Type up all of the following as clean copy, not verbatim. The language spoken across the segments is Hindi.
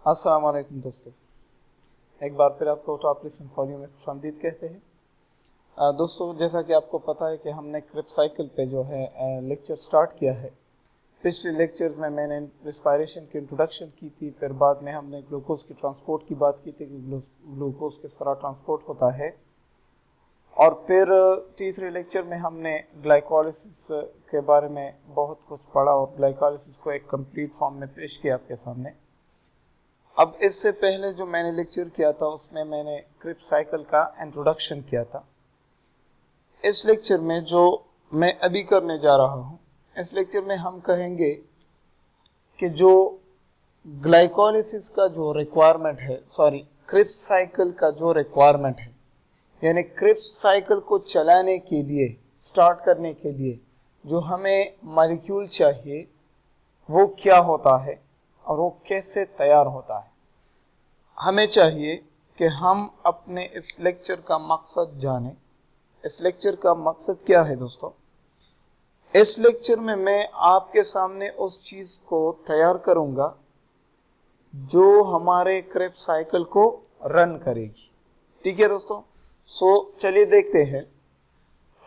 अस्सलाम वालेकुम दोस्तों, एक बार फिर आपको टॉप लिसन फॉलियो में खुशामदीद कहते हैं। दोस्तों, जैसा कि आपको पता है कि हमने क्रिप्स साइकिल पे जो है लेक्चर स्टार्ट किया है। पिछले लेक्चर्स में मैंने रेस्पिरेशन की इंट्रोडक्शन की थी, फिर बाद में हमने ग्लूकोज की ट्रांसपोर्ट की बात की थी कि ग्लूकोज किस तरह ट्रांसपोर्ट होता है, और फिर तीसरे लेक्चर में हमने ग्लाइकोलिसिस के बारे में बहुत कुछ पढ़ा और ग्लाइकोलिसिस को एक कंप्लीट फॉर्म में पेश किया आपके सामने। अब इससे पहले जो मैंने लेक्चर किया था उसमें मैंने क्रिप्स साइकिल का इंट्रोडक्शन किया था। इस लेक्चर में जो मैं अभी करने जा रहा हूँ, इस लेक्चर में हम कहेंगे कि जो ग्लाइकोलिसिस का जो रिक्वायरमेंट है, क्रिप्स साइकिल का जो रिक्वायरमेंट है, यानी क्रिप्स साइकिल को चलाने के लिए, स्टार्ट करने के लिए जो हमें मॉलिक्यूल चाहिए वो क्या होता है और वो कैसे तैयार होता है। हमें चाहिए कि हम अपने इस लेक्चर का मकसद जानें। इस लेक्चर का मकसद क्या है दोस्तों? इस लेक्चर में मैं आपके सामने उस चीज़ को तैयार करूंगा जो हमारे क्रिप्स साइकिल को रन करेगी। ठीक है दोस्तों? चलिए देखते हैं।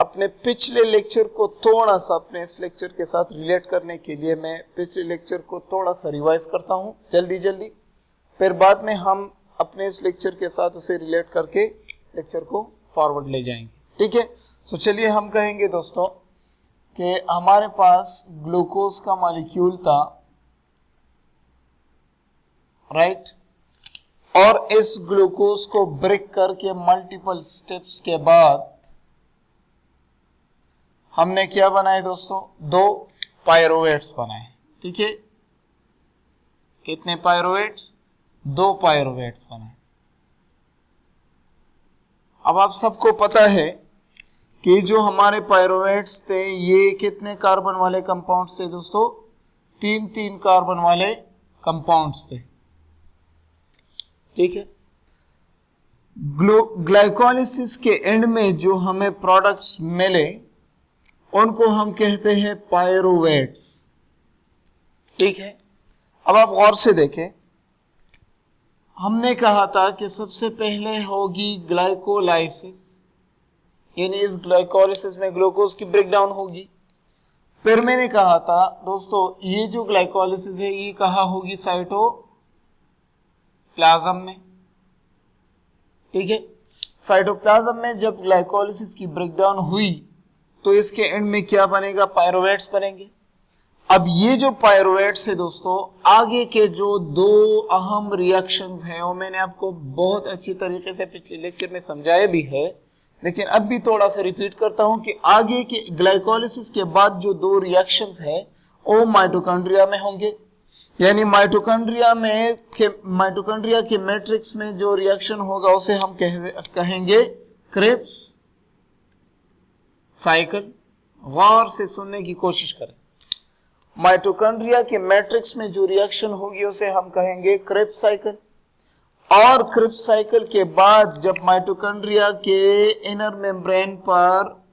अपने पिछले लेक्चर को थोड़ा सा अपने इस लेक्चर के साथ रिलेट करने के लिए मैं पिछले लेक्चर को थोड़ा सा रिवाइज करता हूँ जल्दी, फिर बाद में हम अपने इस लेक्चर के साथ उसे रिलेट करके लेक्चर को फॉरवर्ड ले जाएंगे। ठीक है? चलिए हम कहेंगे दोस्तों कि हमारे पास ग्लूकोज का मॉलिक्यूल था, राइट, और इस ग्लूकोज को ब्रेक करके मल्टीपल स्टेप्स के बाद हमने क्या बनाए दोस्तों? 2 पायरुवेट्स बनाए। ठीक है? कितने पायरुवेट्स? 2 पायरुवेट्स बनाए। अब आप सबको पता है कि जो हमारे पायरुवेट्स थे ये कितने कार्बन वाले कंपाउंड्स थे दोस्तों? 3 कार्बन वाले कंपाउंड्स थे। ठीक है? ग्लाइकोलिसिस के एंड में जो हमें प्रोडक्ट्स मिले उनको हम कहते हैं पायरुवेट्स। ठीक है? अब आप गौर से देखें, हमने कहा था कि सबसे पहले होगी ग्लाइकोलाइसिस, यानी इस ग्लाइकोलिसिस में ग्लूकोज की ब्रेकडाउन होगी। फिर मैंने कहा था दोस्तों ये जो ग्लाइकोलिसिस है ये कहाँ होगी? साइटोप्लाज्म में। ठीक है? साइटोप्लाज्म में जब ग्लाइकोलिसिस की ब्रेकडाउन हुई तो इसके एंड में क्या बनेगा? पायरुवेट्स बनेंगे। अब ये जो पायरुवेट्स है दोस्तों, आगे के जो 2 अहम रिएक्शंस हैं वो मैंने आपको बहुत अच्छी तरीके से पिछले लेक्चर में समझाया भी है, लेकिन अब भी थोड़ा सा रिपीट करता हूं कि आगे के ग्लाइकोलिसिस के बाद जो 2 रिएक्शंस हैं वो माइटोकॉन्ड्रिया में होंगे। यानी माइटोकॉन्ड्रिया के मैट्रिक्स में जो रिएक्शन होगा उसे हम कहेंगे क्रिप्स साइकिल। गौर से सुनने की कोशिश करें। माइटोकॉन्ड्रिया के मैट्रिक्स में जो रिएक्शन होगी उसे हम कहेंगे क्रिप्स साइकिल। और क्रिप्स साइकिल के बाद जब माइटोकॉन्ड्रिया के इनर मेम्ब्रेन पर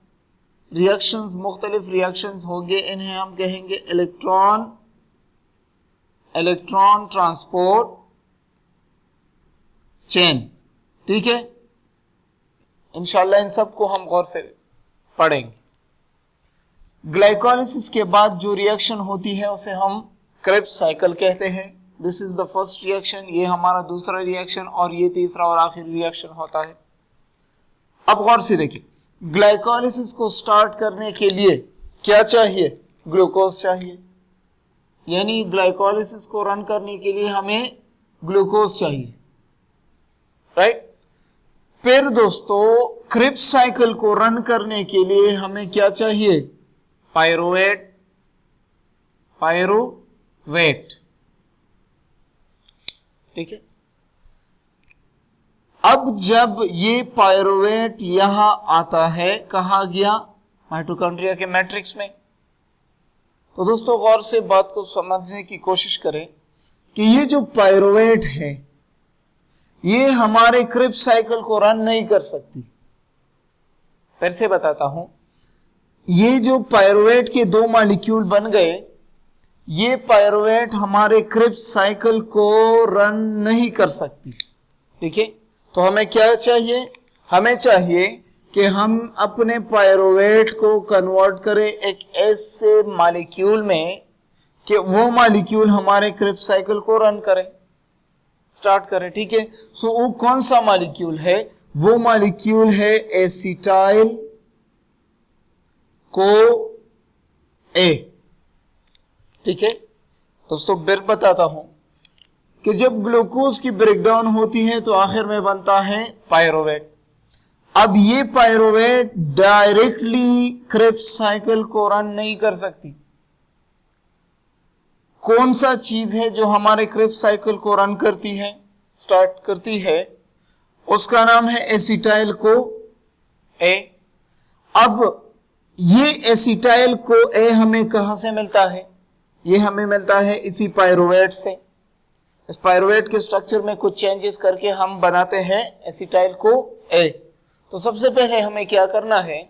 रिएक्शंस, मुख्तलिफ रिएक्शंस होंगे, इन्हें हम कहेंगे इलेक्ट्रॉन ट्रांसपोर्ट चेन। ठीक है? इंशाल्लाह इन सबको हम गौर से पढ़ेंगे। ग्लाइकोलिसिस के बाद जो रिएक्शन होती है उसे हम क्रिप्स साइकिल कहते हैं। This is the first reaction, ये हमारा दूसरा रिएक्शन, और ये तीसरा और आखिरी रिएक्शन होता है। अब गौर से देखिए, ग्लाइकोलिसिस को स्टार्ट करने के लिए क्या चाहिए? ग्लूकोज चाहिए। यानी ग्लाइकोलिसिस को रन करने के लिए हमें ग्लूकोज चाहिए, राइट। फिर दोस्तों क्रिप्स साइकिल को रन करने के लिए हमें क्या चाहिए? पायरुवेट। ठीक है? अब जब ये पायरुवेट यहां आता है, कहा गया? माइटोकॉन्ड्रिया के मैट्रिक्स में। तो दोस्तों गौर से बात को समझने की कोशिश करें कि ये जो पायरुवेट है ये हमारे क्रिप्स साइकिल को रन नहीं कर सकती। फिर से बताता हूं, ये जो पायरुवेट के 2 मॉलिक्यूल बन गए, ये पायरुवेट हमारे क्रिप्स साइकिल को रन नहीं कर सकती। ठीक है, तो हमें क्या चाहिए, हमें चाहिए कि हम अपने पायरुवेट को कन्वर्ट करें एक ऐसे मॉलिक्यूल में कि वो मॉलिक्यूल हमारे क्रिप्स साइकिल को रन करे, स्टार्ट करें। ठीक है, सो वो कौन सा मॉलिक्यूल है, वो मॉलिक्यूल है एसिटाइल को ए। ठीक है दोस्तों, फिर बताता हूं कि जब ग्लूकोज की ब्रेकडाउन होती है तो आखिर में बनता है पायरुवेट। अब ये पायरुवेट डायरेक्टली क्रिप्स साइकिल को रन नहीं कर सकती। कौन सा चीज है जो हमारे क्रिप्स साइकिल को रन करती है, स्टार्ट करती है, उसका नाम है एसिटाइल को ए। अब ये एसिटाइल को ए हमें कहां से मिलता है, ये हमें मिलता है इसी पायरुवेट से। इस पायरुवेट के स्ट्रक्चर में कुछ चेंजेस करके हम बनाते हैं एसिटाइल को ए। तो सबसे पहले हमें क्या करना है,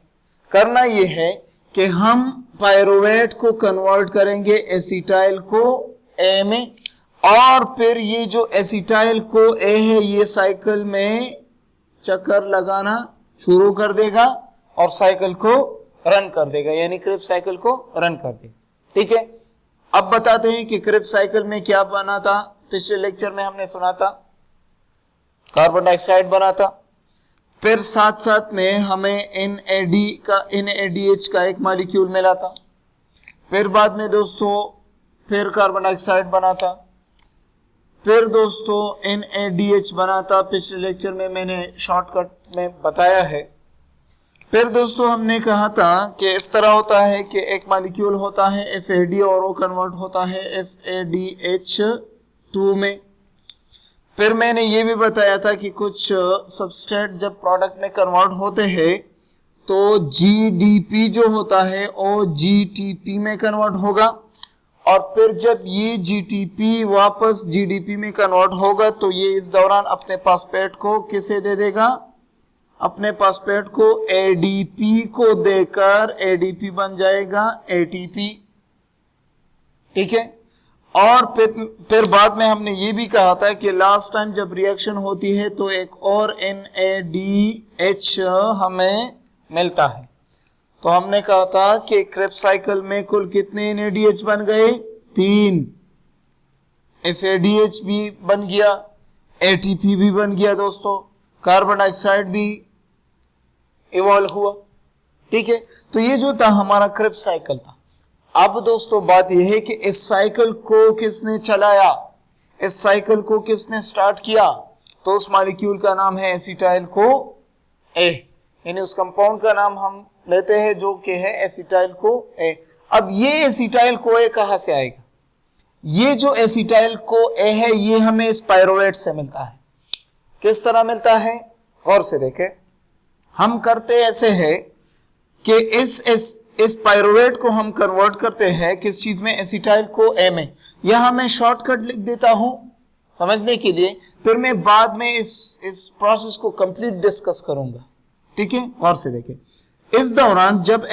करना ये है कि हम पायरुवेट को कन्वर्ट करेंगे एसिटाइल को ए में, और फिर ये जो एसिटाइल को ए है ये साइकिल में चक्कर लगाना शुरू कर देगा और साइकिल को रन कर देगा, यानी क्रिप्स साइकिल को रन कर देगा। ठीक है, अब बताते हैं कि क्रिप्स साइकिल में क्या बना था। पिछले लेक्चर में हमने सुना था कार्बन डाइऑक्साइड बना था, फिर साथ साथ में हमें NADH का एक मॉलिक्यूल मिला था, फिर बाद में दोस्तों फिर कार्बन डाइऑक्साइड बना था, फिर दोस्तों NADH बना था, पिछले लेक्चर में मैंने शॉर्टकट में बताया है। फिर दोस्तों हमने कहा था कि इस तरह होता है कि एक मॉलिक्यूल होता है FAD और वो कन्वर्ट होता है FADH2 में। फिर मैंने ये भी बताया था कि कुछ सबस्ट्रेट जब प्रोडक्ट में कन्वर्ट होते हैं तो GDP जो होता है वो GTP में कन्वर्ट होगा, और फिर जब ये GTP वापस GDP में कन्वर्ट होगा तो ये इस दौरान अपने फॉस्फेट को किसे दे देगा, अपने फॉस्फेट को ADP को देकर ADP बन जाएगा ATP। ठीक है, और फिर बाद में हमने ये भी कहा था कि लास्ट टाइम जब रिएक्शन होती है तो एक और NADH हमें मिलता है। तो हमने कहा था कि क्रिप्स साइकिल में कुल कितने NADH बन गए, 3। FADH भी बन गया, ATP भी बन गया दोस्तों, कार्बन डाइऑक्साइड भी इवॉल्व हुआ। ठीक है, तो ये जो था हमारा क्रिप्स साइकिल था। अब दोस्तों बात यह है कि इस साइकिल को किसने चलाया, इस साइकिल को किसने स्टार्ट किया, तो उस मॉलिक्यूल का नाम है एसिटाइल को ए, यानी उस कंपाउंड का नाम हम लेते हैं जो कि है एसिटाइल को ए। अब ये एसिटाइल को ए कहां से आएगा, ये जो एसिटाइल को ए है ये हमें इस पायरुवेट से मिलता है। किस तरह मिलता है, गौर से देखें। हम करते ऐसे है कि इस पायरुवेट को हम कन्वर्ट करते हैं किस चीज में, एसिटाइल को ए में। यहां मैं शॉर्टकट लिख देता हूं समझने के लिए, फिर मैं बाद में इस प्रोसेस को कंप्लीट डिस्कस करूंगा। ठीक है, गौर से देखें। इस दौरान जब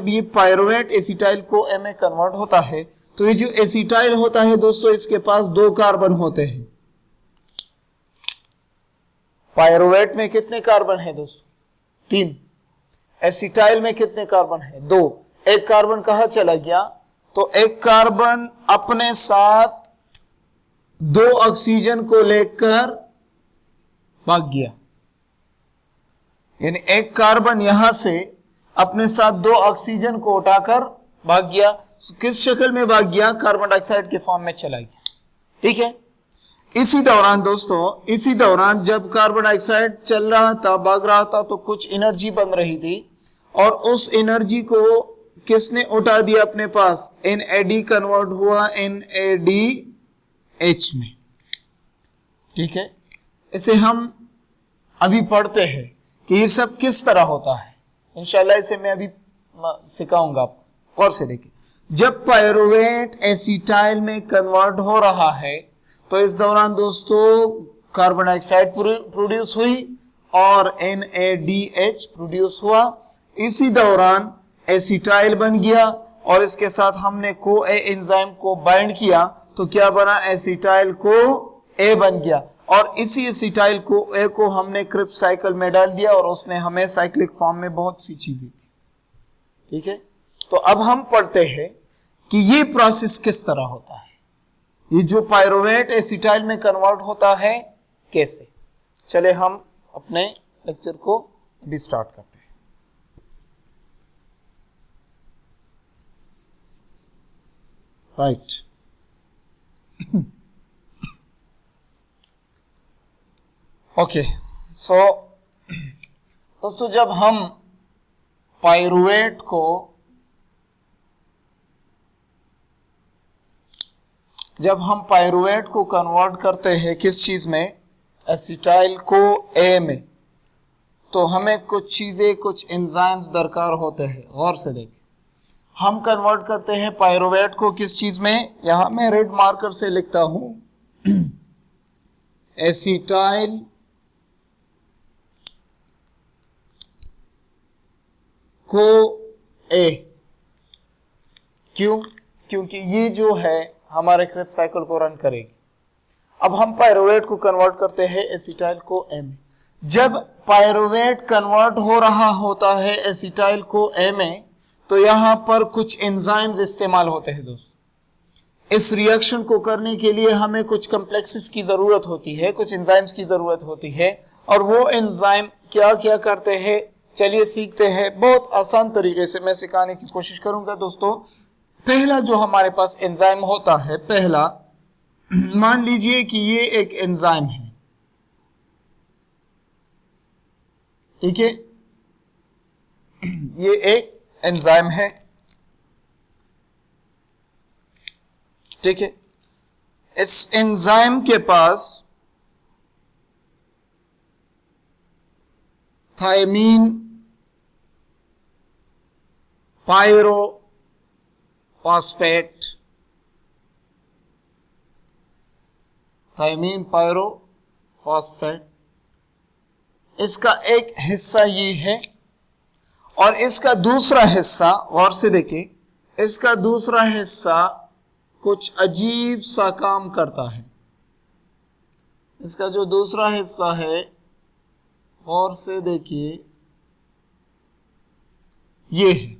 ये पायरुवेट एसिटाइल को ए में कन्वर्ट होता है तो ये जो एसिटाइल होता है दोस्तों इसके पास 2 कार्बन होते हैं। पायरुवेट में कितने कार्बन है दोस्तों, 3। एसिटाइल में कितने कार्बन है, 2। एक कार्बन कहां चला गया, तो एक कार्बन अपने साथ 2 ऑक्सीजन को लेकर भाग गया, यानी एक कार्बन यहां से अपने साथ 2 ऑक्सीजन को उठाकर भाग गया। किस शक्ल में भाग गया, कार्बन डाइऑक्साइड के फॉर्म में चला गया। ठीक है, इसी दौरान दोस्तों, इसी दौरान जब कार्बन डाइऑक्साइड चल रहा था, भाग रहा था, तो कुछ एनर्जी बन रही थी और उस एनर्जी को किसने उठा दिया अपने पास, NAD कन्वर्ट हुआ NADH में। ठीक है, इसे हम अभी पढ़ते हैं कि ये सब किस तरह होता है, इंशाल्लाह इसे मैं अभी सिखाऊंगा आपको। और से देखिए, जब पायरुवेट एसिटाइल में कन्वर्ट हो रहा है तो इस दौरान दोस्तों कार्बन डाइऑक्साइड प्रोड्यूस हुई और NADH प्रोड्यूस हुआ। इसी दौरान एसिटाइल बन गया और इसके साथ हमने को ए एंजाइम को बाइंड किया तो क्या बना, एसिटाइल को ए बन गया, और इसी एसिटाइल को ए को हमने क्रिप्स साइकिल में डाल दिया और उसने हमें साइक्लिक फॉर्म में बहुत सी चीजें दी। ठीक है, तो अब हम पढ़ते हैं कि ये प्रोसेस किस तरह होता है, ये जो पायरुवेट एसिटाइल में कन्वर्ट होता है कैसे। चले हम अपने लेक्चर को अभी स्टार्ट करते हैं। राइट ओके, सो दोस्तों जब हम पायरुवेट को कन्वर्ट करते हैं किस चीज में, एसिटाइल को ए में, तो हमें कुछ चीजें, कुछ एंजाइम्स दरकार होते हैं। गौर से देखें, हम कन्वर्ट करते हैं पायरुवेट को किस चीज में, यहां मैं रेड मार्कर से लिखता हूं एसिटाइल को ए। क्यों? क्योंकि ये जो है हमारे क्रिप्स साइकिल को रन करेगी। अब हम पायरुवेट को कन्वर्ट करते हैं एसिटाइल को ए में। जब पायरुवेट कन्वर्ट हो रहा होता है एसिटाइल को ए में, तो यहां पर कुछ एंजाइम्स इस्तेमाल होते हैं दोस्तों। इस रिएक्शन को करने के लिए हमें कुछ कॉम्प्लेक्सेस की जरूरत होती है, कुछ एंजाइम्स की जरूरत होती है, और वो एंजाइम क्या क्या करते हैं, चलिए सीखते हैं। बहुत आसान तरीके से मैं सिखाने की कोशिश करूंगा दोस्तों। पहला जो हमारे पास एंजाइम होता है, पहला मान लीजिए कि ये एक एंजाइम है, ठीक है, ये एक एंजाइम है, ठीक है। इस एंजाइम के पास थायमीन पायरोफॉस्फेट, थायमीन पायरोफॉस्फेट, इसका एक हिस्सा ये है, और इसका दूसरा हिस्सा, गौर से देखिए, इसका दूसरा हिस्सा कुछ अजीब सा काम करता है। इसका जो दूसरा हिस्सा है, गौर से देखिए, ये है,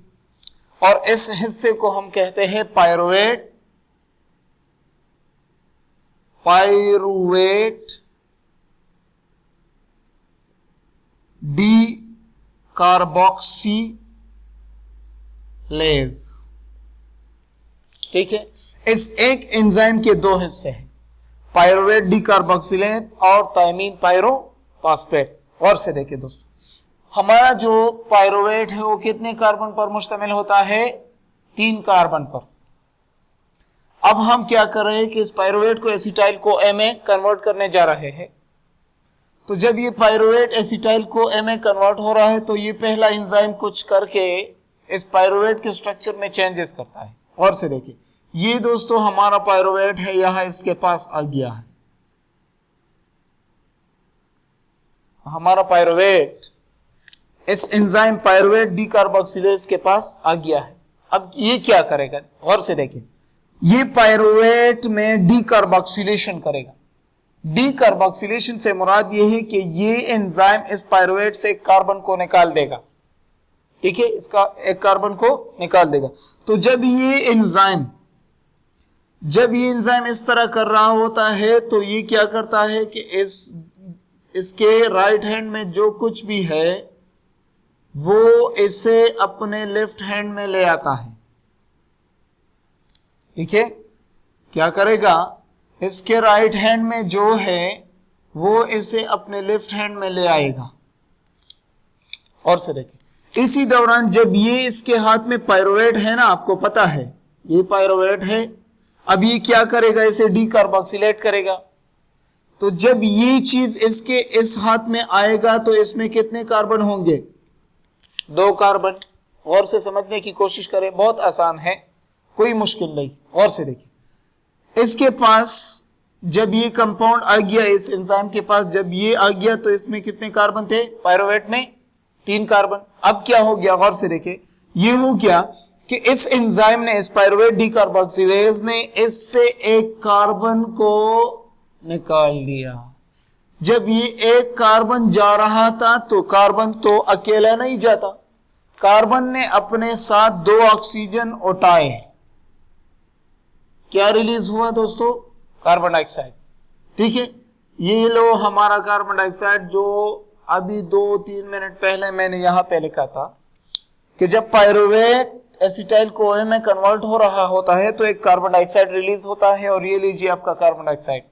और इस हिस्से को हम कहते हैं पायरुवेट डी कार्बोक्सिलेज। ठीक है, इस एक एंजाइम के दो हिस्से हैं, पायरुवेट डी कार्बोक्सिलेज और थायमीन पायरोफॉस्फेट। और से देखिए दोस्तों, हमारा जो पायरुवेट है वो कितने कार्बन पर मुश्तमिल होता है, 3 कार्बन पर। अब हम क्या कर रहे हैं कि इस पायरुवेट को एसिटाइल को ए में कन्वर्ट करने जा रहे हैं। तो जब ये पायरुवेट एसिटाइल को ए में कन्वर्ट हो रहा है, तो ये पहला एंजाइम कुछ करके इस पायरुवेट के स्ट्रक्चर में चेंजेस करता है। और से देखिए, ये दोस्तों हमारा पायरुवेट है, यहां इसके पास आ गया है, हमारा पायरुवेट इस एंजाइम पायरुवेट डी कार्बोक्सिलेज के पास आ गया है। अब ये क्या करेगा, गौर से देखिए, ये पायरुवेट में डी कार्बोक्सिलेशन करेगा। डी कार्बोक्सिलेशन से मुराद ये है कि ये एंजाइम इस पायरुवेट से एक कार्बन को निकाल देगा, ठीक है, इसका एक कार्बन को निकाल देगा। तो जब ये एंजाइम इस तरह कर रहा होता है, तो ये क्या करता है कि इसके राइट हैंड में जो कुछ भी है वो इसे अपने लेफ्ट हैंड में ले आता है, ठीक है। क्या करेगा, इसके राइट हैंड में जो है वो इसे अपने लेफ्ट हैंड में ले आएगा। और से देखिए, इसी दौरान जब ये इसके हाथ में पायरुवेट है ना, आपको पता है ये पायरुवेट है, अब ये क्या करेगा, इसे डी कार्बोक्सिलेट करेगा। तो जब ये चीज इसके इस हाथ में आएगा तो इसमें कितने कार्बन होंगे, 2 कार्बन। और से समझने की कोशिश करें, बहुत आसान है, कोई मुश्किल नहीं। और से देखिए, इसके पास जब ये कंपाउंड आ गया, इस एंजाइम के पास जब ये आ गया, तो इसमें कितने कार्बन थे, पायरुवेट में 3 कार्बन। अब क्या हो गया, गौर से देखिए, ये हो गया कि इस एंजाइम ने, इस पायरुवेट डीकार्बोक्सिलेज ने इससे एक कार्बन को निकाल दिया। जब ये एक कार्बन जा रहा था तो कार्बन तो अकेला नहीं जाता, कार्बन ने अपने साथ 2 ऑक्सीजन उठाए। क्या रिलीज हुआ दोस्तों? Carbon dioxide. ठीक है, ये लो हमारा कार्बन डाइऑक्साइड जो अभी 2-3 मिनट पहले मैंने यहां पे लिखा था कि जब पायरुवेट एसिटाइल कोए में कन्वर्ट हो रहा होता है तो एक कार्बन डाइऑक्साइड रिलीज होता है। और ये लीजिए आपका कार्बन डाइऑक्साइड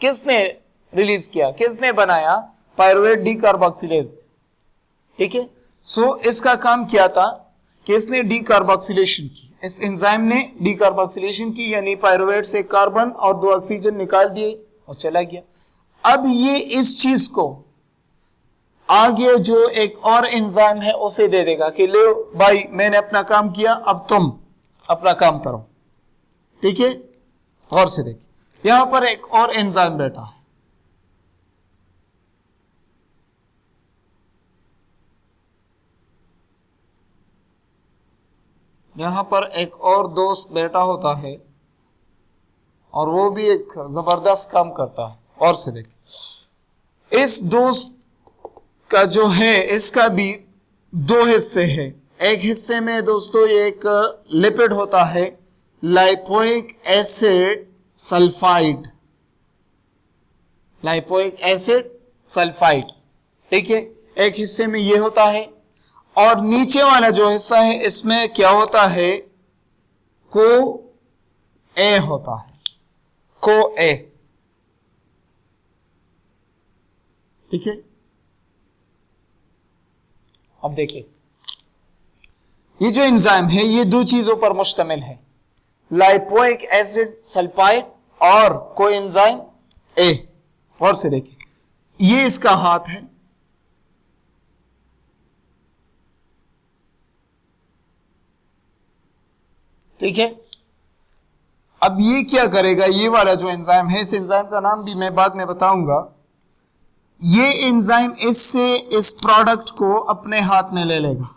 किसने रिलीज किया, किसने बनाया? Pyruvate decarboxylase. ठीक है, सो इसका काम क्या था कि इसने डीकार्बोक्सिलेशन की, इस एंजाइम ने डीकार्बोक्सिलेशन की, यानी पायरुवेट से कार्बन और 2 ऑक्सीजन निकाल दिए और चला गया। अब ये इस चीज को आगे जो एक और एंजाइम है उसे दे देगा कि ले भाई मैंने अपना काम किया, अब तुम अपना काम करो। ठीक है, गौर से देखिए, यहां पर एक और एंजाइम बैठा है, यहां पर एक और दोस्त बैठा होता है और वो भी एक जबरदस्त काम करता है। और से देखिए, इस दोस्त का जो है इसका भी 2 हिस्से हैं। एक हिस्से में दोस्तों एक लिपिड होता है, lipoic acid sulphide, lipoic acid sulphide. ठीक है, एक हिस्से में ये होता है और नीचे वाला जो हिस्सा है इसमें क्या होता है? को ए होता है, को ए। ठीक है, अब देखिए ये जो एंजाइम है ये 2 चीजों पर मुश्तमिल है, लाइपोइक एसिड सल्फाइड और कोएंजाइम ए। और से देखिए ये इसका हाथ है, ठीक है। अब ये क्या करेगा, ये वाला जो एंजाइम है, इस एंजाइम का नाम भी मैं बाद में बताऊंगा। ये एंजाइम इससे इस प्रोडक्ट को अपने हाथ में ले लेगा।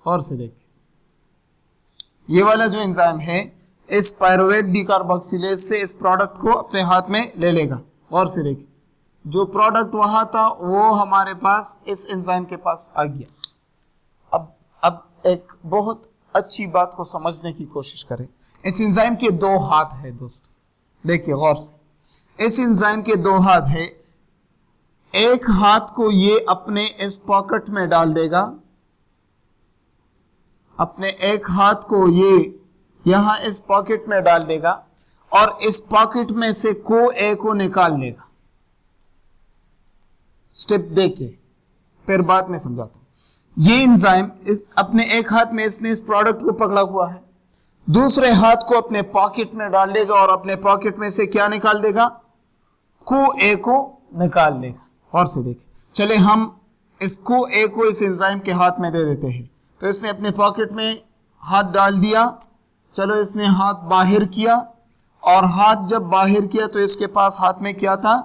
और से देखिए ये वाला जो एंजाइम है इस पायरुवेट डीकार्बोक्सिलेज से इस प्रोडक्ट को अपने हाथ में ले लेगा। और से देखिए जो प्रोडक्ट वहां था वो हमारे पास इस एंजाइम के पास आ गया। अब एक बहुत अच्छी बात को समझने की कोशिश करें। इस एंजाइम के 2 हाथ है दोस्तों, देखिए गौर से, इस एंजाइम के 2 हाथ है। एक हाथ को ये अपने इस पॉकेट में डाल देगा, अपने एक हाथ को ये यहां इस पॉकेट में डाल देगा और इस पॉकेट में से को ए को निकाल लेगा। स्टेप देखिए, फिर बाद में समझाता हूं। ये एंजाइम इस अपने एक हाथ में इसने इस प्रोडक्ट को पकड़ा हुआ है, दूसरे हाथ को अपने पॉकेट में डाल देगा और अपने पॉकेट में से क्या निकाल देगा? को ए को निकाल लेगा। और से देखिए, चले हम इसको ए को इस एंजाइम के हाथ में दे देते हैं। तो इसने अपने पॉकेट में हाथ डाल दिया, चलो इसने हाथ बाहर किया और हाथ जब बाहर किया तो इसके पास हाथ में क्या था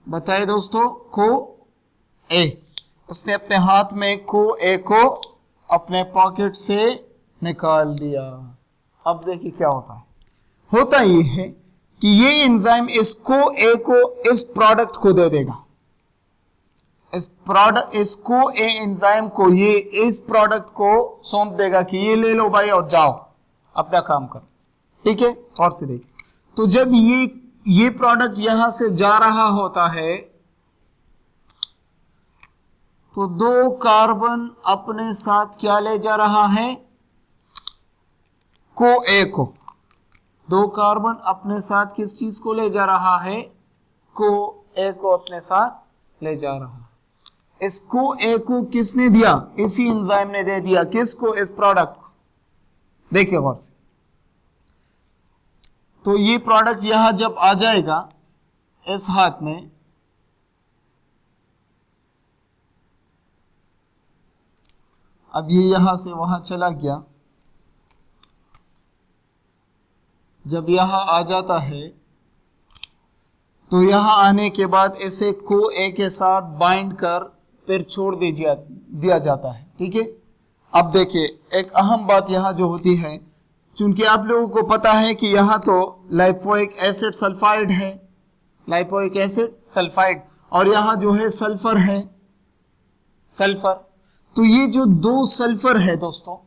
बताइए दोस्तों? को ए। इसने अपने हाथ में को ए को अपने पॉकेट से निकाल दिया। अब देखिए क्या होता है, होता ये है कि ये एंजाइम इसको ए को इस प्रोडक्ट को दे देगा, इस प्रोडक्ट इसको ए एंजाइम को ये इस प्रोडक्ट को सौंप देगा कि ये ले लो भाई और जाओ अपना काम करो। ठीक है, और से देखिए, तो जब ये प्रोडक्ट यहां से जा रहा होता है तो 2 कार्बन अपने साथ क्या ले जा रहा है? को ए को। 2 कार्बन अपने साथ किस चीज को ले जा रहा है? को ए को अपने साथ ले जा रहा है। इसको ए को किसने दिया? इसी एंजाइम ने दे दिया। किसको? इस प्रोडक्ट को। देखिए गौर से, तो ये प्रोडक्ट यहां जब आ जाएगा इस हाथ में, अब ये यहां से वहां चला गया, जब यहां आ जाता है तो यहां आने के बाद इसे को ए के साथ बाइंड कर फिर छोड़ दिया जाता है। ठीक है, अब देखिए एक अहम बात यहाँ जो होती है, क्योंकि आप लोगों को पता है कि यहाँ तो लाइपोइक एसिड सल्फाइड है, लाइपोइक एसिड सल्फाइड, और यहाँ जो है सल्फर है, सल्फर। तो ये जो दो सल्फर है दोस्तों,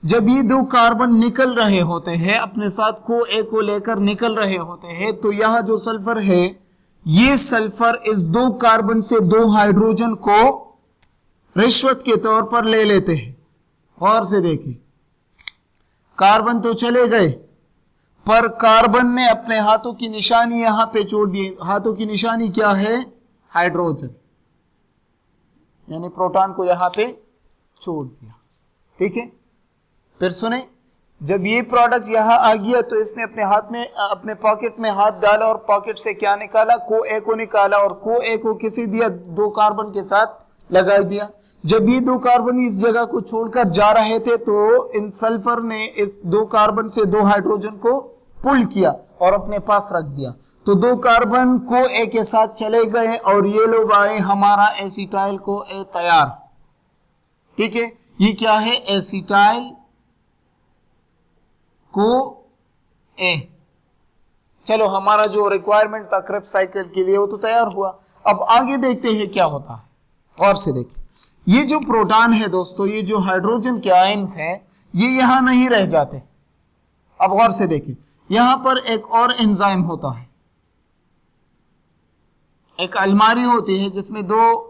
जब ये दो कार्बन निकल रहे होते हैं अपने साथ को ए को लेकर निकल रहे होते हैं, तो यहाँ जो सल्फर है, ये सल्फर इस दो कार्बन से दो हाइड्रोजन को रिश्वत के तौर पर ले लेते हैं। गौर से देखिए, कार्बन तो चले गए, पर कार्बन ने अपने हाथों की निशानी यहां पे छोड़ दी। हाथों की निशानी क्या है? हाइड्रोजन, यानी प्रोटॉन को यहां पे छोड़ दिया। ठीक है, फिर सुने, जब ये प्रोडक्ट यहां आ गया तो इसने अपने हाथ में, अपने पॉकेट में हाथ डाला और पॉकेट से क्या निकाला? को ए को निकाला, और को ए को किसी दिया? दो कार्बन के साथ लगा दिया। जब ये दो कार्बन इस जगह को छोड़कर जा रहे थे तो इन सल्फर ने इस दो कार्बन से दो हाइड्रोजन को पुल किया और अपने पास रख दिया। तो दो कार्बन को ए के साथ चले गए और ये लोग आए हमारा एसिटाइल को ए तैयार। ठीक है, ये क्या है? एसिटाइल को ए। चलो, हमारा जो रिक्वायरमेंट था क्रेब्स साइकिल के लिए वो तो तैयार हुआ। अब आगे देखते हैं क्या होता है। गौर से देखिए, ये जो प्रोटॉन है दोस्तों, ये जो हाइड्रोजन के आयन्स हैं, ये यहां नहीं रह जाते। अब गौर से देखिए, यहां पर एक और एंजाइम होता है, एक अलमारी होती है जिसमें दो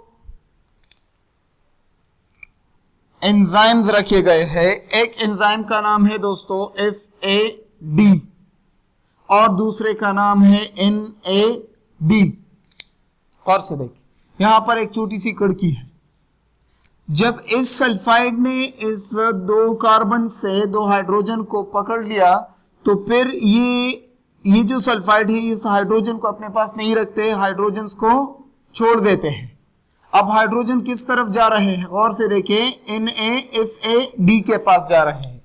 एंजाइम्स रखे गए हैं। एक एंजाइम का नाम है दोस्तों FAD और दूसरे का नाम है NAD। गौर से देखिए, यहां पर एक छोटी सी कड़की है। जब इस सल्फाइड ने इस दो कार्बन से दो हाइड्रोजन को पकड़ लिया तो फिर ये जो सल्फाइड है इस हाइड्रोजन को अपने पास नहीं रखते, हाइड्रोजन को छोड़ देते हैं। अब हाइड्रोजन किस तरफ जा रहे हैं? गौर से देखें, NAFAD के पास जा रहे हैं।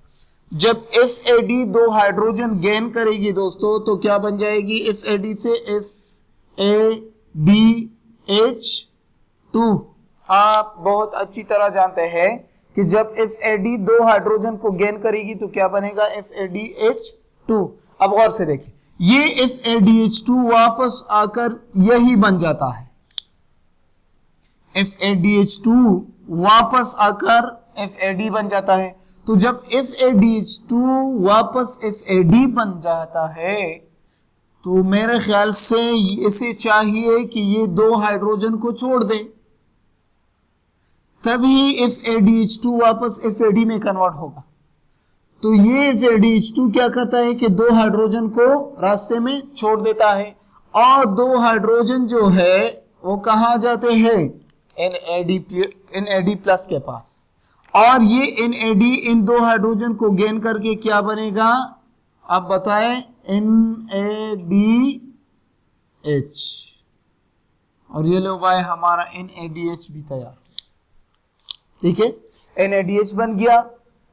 जब FAD दो हाइड्रोजन गेन करेगी दोस्तों तो क्या बन जाएगी? FAD से FADH2। आप बहुत अच्छी तरह जानते हैं कि जब FAD दो हाइड्रोजन को गेन करेगी तो क्या बनेगा? FADH2। अब गौर से देखिए, ये FADH2 वापस आकर यही बन जाता है। FADH2 वापस आकर FAD बन जाता है। तो जब FADH2 वापस FAD बन जाता है तो मेरे ख्याल से इसे चाहिए कि ये दो हाइड्रोजन को छोड़ दे, तभी FADH2 वापस FAD में कन्वर्ट होगा। तो ये FADH2 क्या करता है कि दो हाइड्रोजन को रास्ते में छोड़ देता है और दो हाइड्रोजन जो है वो कहाँ जाते हैं? NAD प्लस के पास। और ये NAD इन दो हाइड्रोजन को गेन करके क्या बनेगा? आप बताएं, NADH। और ये लो भाई हमारा NADH भी तैयार। ठीक है, NADH बन गया,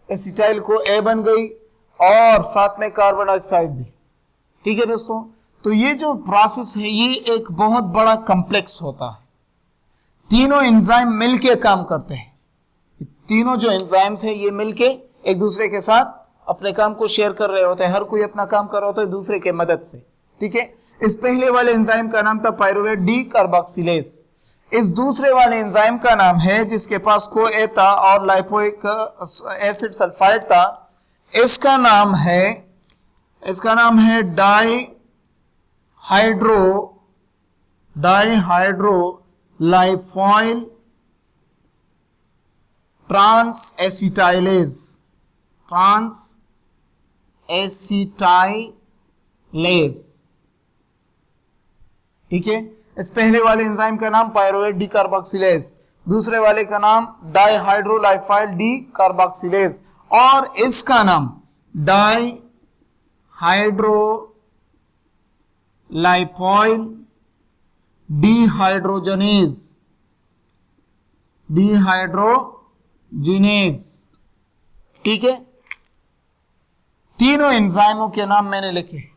एसिटाइल को A बन गई और साथ में कार्बन डाइऑक्साइड भी। ठीक है दोस्तों, तो ये जो प्रोसेस है ये एक बहुत बड़ा कॉम्प्लेक्स होता है। तीनों एंजाइम मिलके काम करते हैं। तीनों जो एंजाइम्स हैं ये मिलके एक दूसरे के साथ अपने काम को शेयर कर रहे होते हैं। हर कोई अपना काम कर रहा होता है दूसरे के मदद से। ठीक है, इस पहले वाले एंजाइम का नाम था पायरुवेट डी कार्बोक्सिलेज। इस दूसरे वाले एंजाइम का नाम है जिसके पास को ए था और लाइपोइक एसिड सल्फाइड था, इसका नाम है डाइहाइड्रो लाइफॉइल ट्रांस एसिटाइलेज। ठीक है, इस पहले वाले एंजाइम का नाम पायरुवेट डी कार्बोक्सिलेज, दूसरे वाले का नाम डाइहाइड्रोलाइफाइल डी कार्बोक्सिलेज और इसका नाम डाइहाइड्रोलाइफाइल डिहाइड्रोजिनेज। ठीक है, तीनों एंजाइमों के नाम मैंने लिखे।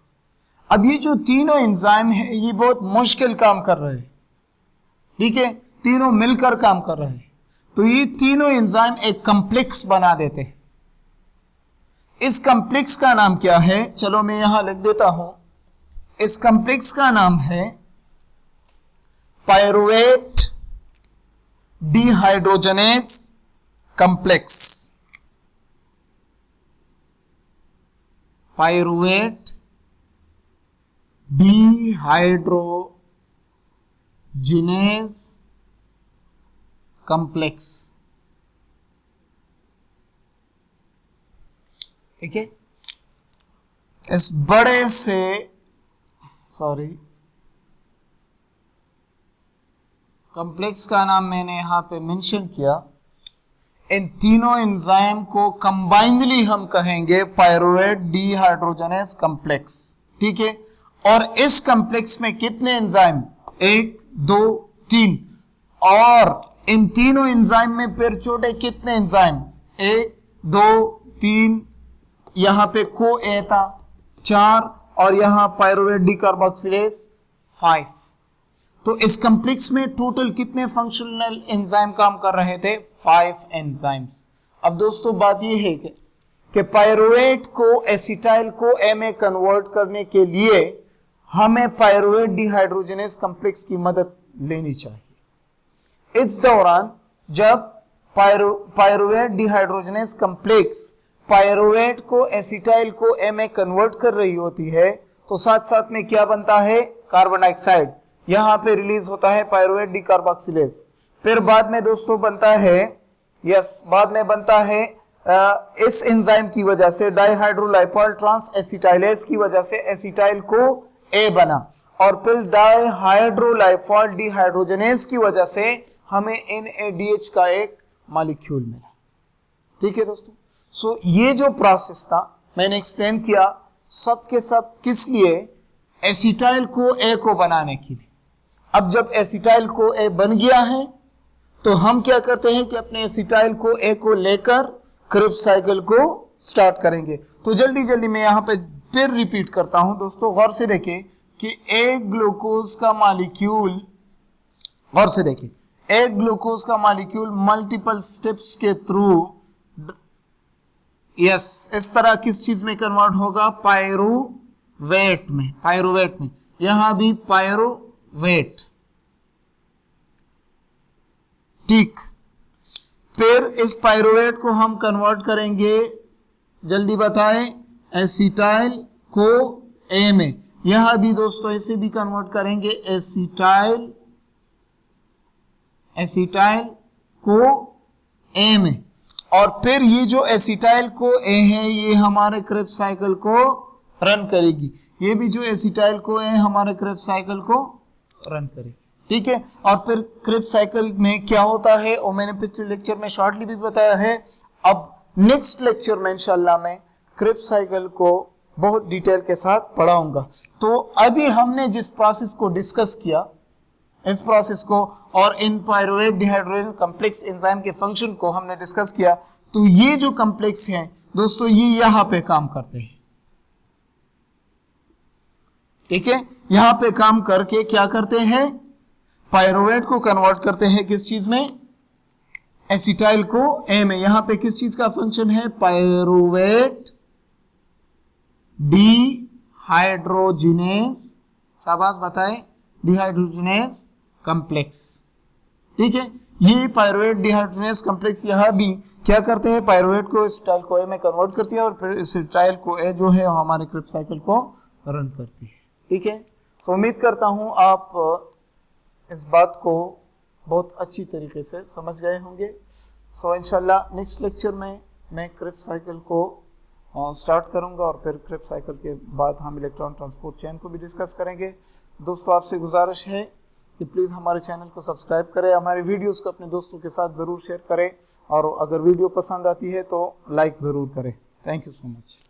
अब ये जो तीनों एंजाइम है ये बहुत मुश्किल काम कर रहे हैं। ठीक है, तीनों मिलकर काम कर रहे हैं। तो ये तीनों एंजाइम एक कॉम्प्लेक्स बना देते हैं। इस कॉम्प्लेक्स का नाम क्या है? चलो मैं यहां लिख देता हूं। इस कॉम्प्लेक्स का नाम है pyruvate dehydrogenase complex. Pyruvate dehydrogenase complex. ठीक है, इस बड़े से कॉम्प्लेक्स का नाम मैंने यहां पे मेंशन किया। इन तीनों एंजाइम को कंबाइंडली हम कहेंगे पायरुवेट डिहाइड्रोजनेज कॉम्प्लेक्स। ठीक है, और इस कॉम्प्लेक्स में कितने एंजाइम? 1 2 3। और इन तीनों एंजाइम में फिर छोटे कितने एंजाइम? 1 2 3, यहां पे को ए था 4, और यहां पायरुवेट डिकार्बोक्सिलेज 5। तो इस कॉम्प्लेक्स में टोटल कितने फंक्शनल एंजाइम काम कर रहे थे? 5 एंजाइम्स। अब दोस्तों बात यह है कि पायरुवेट को एसिटाइल को ए में कन्वर्ट करने के लिए हमें पायरुवेट डिहाइड्रोजनेज कॉम्प्लेक्स की मदद लेनी चाहिए। इस दौरान जब पायरुवेट डिहाइड्रोजनेज कॉम्प्लेक्स पायरुवेट को एसिटाइल को ए में कन्वर्ट कर रही होती है तो साथ साथ में क्या बनता है? Carbon dioxide. यहां पे रिलीज होता है पायरुवेट डिकार्बोक्सिलेज। फिर बाद में दोस्तों बनता है इस एंजाइम की वजह से डाइहाइड्रोलाइपॉल ट्रांस एसिटाइलेज की वजह से एसिटाइल को ए बना, और फिर डाइहाइड्रोलाइपॉल डिहाइड्रोजनेज की वजह से हमें NADH का एक मॉलिक्यूल मिला। ठीक है दोस्तों, सो ये जो प्रोसेस था मैंने एक्सप्लेन किया, सब के सब किस लिए? एसिटाइल को ए को बनाने के लिए। अब जब एसिटाइल को ए बन गया है तो हम क्या करते हैं कि अपने एसिटाइल को ए को लेकर क्रिब्स साइकिल को स्टार्ट करेंगे। तो जल्दी जल्दी मैं यहां पे फिर रिपीट करता हूं दोस्तों, गौर से देखें कि एक ग्लूकोज का मॉलिक्यूल, गौर से देखें, एक ग्लूकोज का मॉलिक्यूल मल्टीपल स्टेप्स के थ्रू इस तरह किस चीज में कन्वर्ट होगा? पायरुवेट में। पायरुवेट में, यहां भी पायरुवेट। ठीक, फिर इस पायरुवेट को हम कन्वर्ट करेंगे, जल्दी बताएं, एसिटाइल को ए में। यहां भी दोस्तों ऐसे भी कन्वर्ट करेंगे, एसिटाइल को ए में। और फिर ये जो एसिटाइल को ए है ये हमारे क्रिब्स साइकिल को रन करेगी। ये भी जो एसिटाइल को ए हमारे क्रिब्स साइकिल को रन करेगी। ठीक है, और फिर क्रिब्स साइकिल में क्या होता है और मैंने पिछले लेक्चर में शॉर्टली भी बताया है। अब नेक्स्ट लेक्चर में इंशाल्लाह मैं क्रिब्स साइकिल को बहुत डिटेल के साथ पढ़ाऊंगा। तो अभी हमने जिस प्रोसेस को डिस्कस किया, इस प्रोसेस को और इन पायरुवेट डिहाइड्रोजन कॉम्प्लेक्स एंजाइम के फंक्शन को हमने डिस्कस किया। तो ये जो कॉम्प्लेक्स हैं दोस्तों ये यहां पे काम करते हैं। ठीक है, यहां पे काम करके क्या करते हैं? पायरुवेट को कन्वर्ट करते हैं किस चीज में? एसिटाइल को ए में। यहां पे किस चीज का फंक्शन है? पायरुवेट डिहाइड्रोजनेज, शाबाश बताएं, डिहाइड्रोजनेज कॉम्प्लेक्स। ठीक है, ये पायरुवेट डिहाइड्रोजनेज कॉम्प्लेक्स यहां भी क्या करते हैं? पायरुवेट को एसिटाइल को ए में कन्वर्ट करती है और फिर एसिटाइल को ए जो है हमारे क्रिब्स साइकिल को रन करती है। ठीक है, तो उम्मीद करता हूं आप इस बात को बहुत अच्छी तरीके से समझ गए होंगे। सो इंशाल्लाह नेक्स्ट लेक्चर में मैं क्रिब्स साइकिल को स्टार्ट करूंगा और फिर क्रिब्स साइकिल के बाद हम इलेक्ट्रॉन ट्रांसपोर्ट चेन को भी डिस्कस करेंगे। दोस्तों आपसे गुजारिश है कि प्लीज़ हमारे चैनल को सब्सक्राइब करें, हमारे वीडियोस को अपने दोस्तों के साथ ज़रूर शेयर करें और अगर वीडियो पसंद आती है तो लाइक ज़रूर करें। Thank you so much.